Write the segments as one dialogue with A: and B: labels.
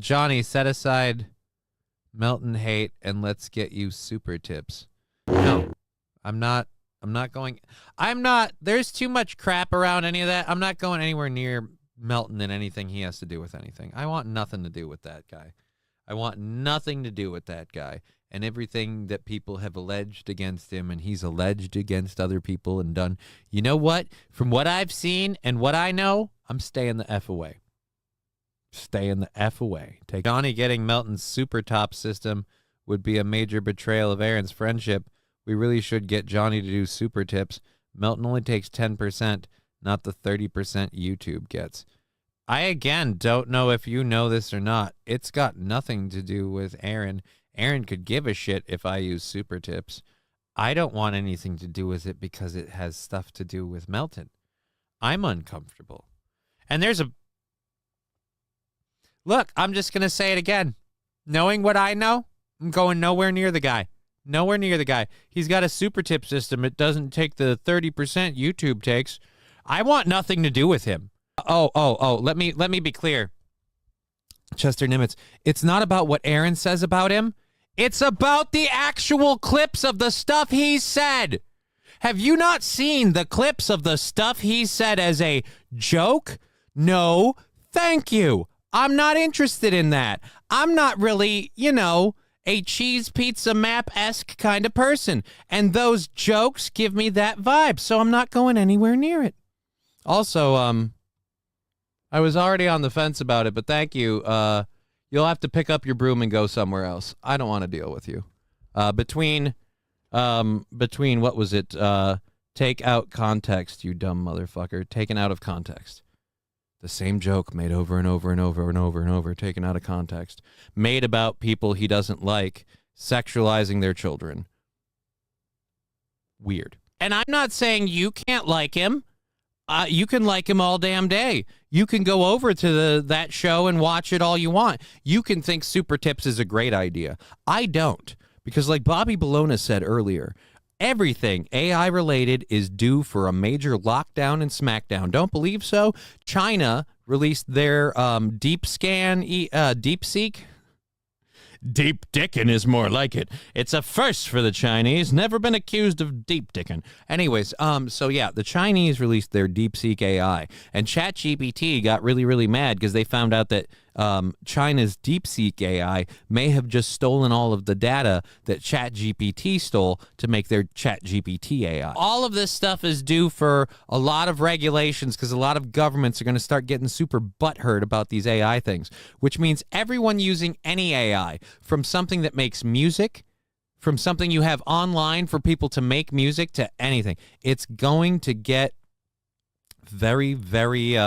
A: Johnny, set aside Melton hate and let's get you super tips. No, I'm not going. There's too much crap around any of that. I'm not going anywhere near Melton and anything he has to do with anything. I want nothing to do with that guy. I want nothing to do with that guy and everything that people have alleged against him, and he's alleged against other people and done. You know what? From what I've seen and what I know, I'm staying the F away. Staying the F away. Johnny getting Melton's super top system would be a major betrayal of Aaron's friendship. We really should get Johnny to do super tips. Melton only takes 10%, not the 30% YouTube gets. I, again, don't know if you know this or not. It's got nothing to do with Aaron. Aaron could give a shit if I use super tips. I don't want anything to do with it because it has stuff to do with Melton. I'm uncomfortable. And there's a... Look, I'm just going to say it again. Knowing what I know, I'm going nowhere near the guy. Nowhere near the guy. He's got a super tip system. It doesn't take the 30% YouTube takes. I want nothing to do with him. Let me be clear. Chester Nimitz, it's not about what Aaron says about him. It's about the actual clips of the stuff he said. Have you not seen the clips of the stuff he said as a joke? No, thank you. I'm not interested in that. I'm not really, a cheese pizza map-esque kind of person. And those jokes give me that vibe, so I'm not going anywhere near it. Also, I was already on the fence about it, but thank you. You'll have to pick up your broom and go somewhere else. I don't want to deal with you. Between what was it? Take out context, you dumb motherfucker. Taken out of context. The same joke made over and over and over and over and over, taken out of context. Made about people he doesn't like, sexualizing their children. Weird. And I'm not saying you can't like him. You can like him all damn day. You can go over to that show and watch it all you want. You can think Super Tips is a great idea. I don't. Because like Bobby Bologna said earlier, everything AI related is due for a major lockdown and smackdown. Don't believe so? China released their DeepSeek. Deep dickin' is more like it. It's a first for the Chinese. Never been accused of deep dickin'. Anyways, so yeah, the Chinese released their DeepSeek AI, and ChatGPT got really, really mad because they found out that China's DeepSeek AI may have just stolen all of the data that ChatGPT stole to make their ChatGPT AI. All of this stuff is due for a lot of regulations because a lot of governments are going to start getting super butthurt about these AI things, which means everyone using any AI, from something that makes music, from something you have online for people to make music, to anything, it's going to get very, very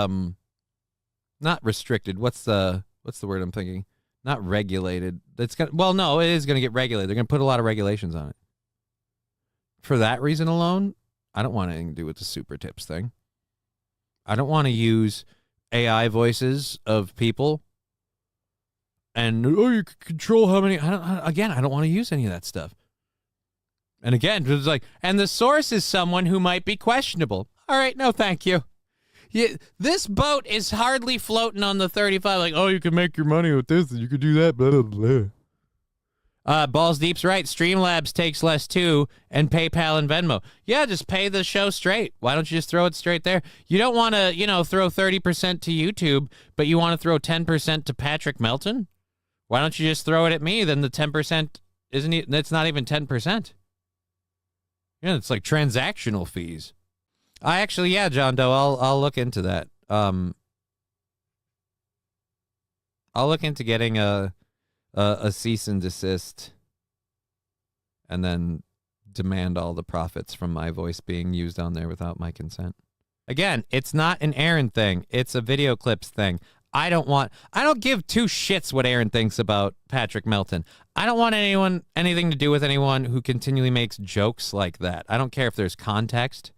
A: not restricted. What's the word I'm thinking? Not regulated. It is going to get regulated. They're going to put a lot of regulations on it. For that reason alone, I don't want anything to do with the super tips thing. I don't want to use AI voices of people. And you can control how many. I don't want to use any of that stuff. And again, it's like, and the source is someone who might be questionable. All right, no, thank you. Yeah, this boat is hardly floating on the 35. Like, you can make your money with this, and you could do that. Blah blah blah. Balls Deep's right. Streamlabs takes less too, and PayPal and Venmo. Yeah, just pay the show straight. Why don't you just throw it straight there? You don't want to, throw 30% to YouTube, but you want to throw 10% to Patrick Melton. Why don't you just throw it at me? Then the 10% that's not even 10%. Yeah, it's like transactional fees. John Doe, I'll look into that. I'll look into getting a cease and desist, and then demand all the profits from my voice being used on there without my consent. Again, it's not an Aaron thing. It's a video clips thing. I don't give two shits what Aaron thinks about Patrick Melton. I don't want anything to do with anyone who continually makes jokes like that. I don't care if there's context.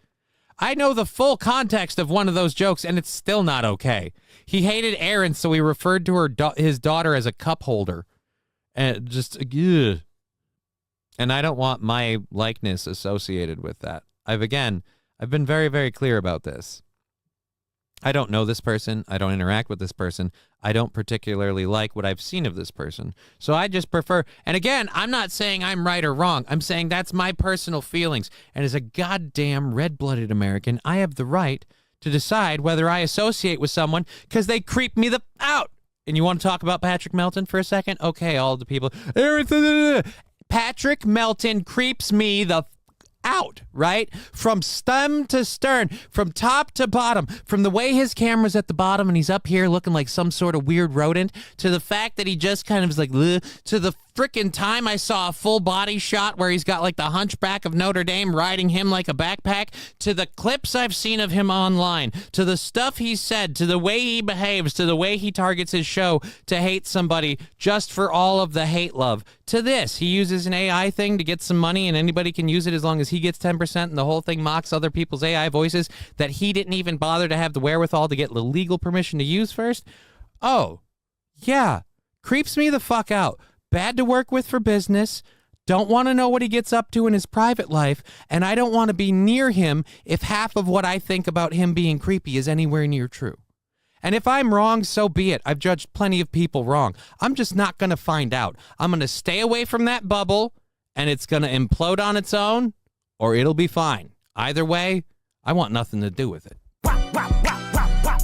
A: I know the full context of one of those jokes, and it's still not okay. He hated Aaron, so he referred to his daughter as a cup holder. And just, ugh. And I don't want my likeness associated with that. I've been very, very clear about this. I don't know this person. I don't interact with this person. I don't particularly like what I've seen of this person. So I just prefer, and again, I'm not saying I'm right or wrong. I'm saying that's my personal feelings. And as a goddamn red-blooded American, I have the right to decide whether I associate with someone because they creep me the out. And you want to talk about Patrick Melton for a second? Okay, all the people. Patrick Melton creeps me the out, right? From stem to stern, from top to bottom, from the way his camera's at the bottom and he's up here looking like some sort of weird rodent, to the fact that he just kind of is like, ugh, to the frickin' time I saw a full body shot where he's got like the Hunchback of Notre Dame riding him like a backpack, to the clips I've seen of him online, to the stuff he said, to the way he behaves, to the way he targets his show to hate somebody just for all of the hate love, to this. He uses an AI thing to get some money and anybody can use it as long as he gets 10%, and the whole thing mocks other people's AI voices that he didn't even bother to have the wherewithal to get the legal permission to use first. Oh, yeah. Creeps me the fuck out. Bad to work with for business. Don't want to know what he gets up to in his private life, and I don't want to be near him if half of what I think about him being creepy is anywhere near true. And if I'm wrong, so be it. I've judged plenty of people wrong. I'm just not going to find out. I'm going to stay away from that bubble, and it's going to implode on its own, or it'll be fine. Either way, I want nothing to do with it.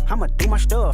B: I'ma do my stuff.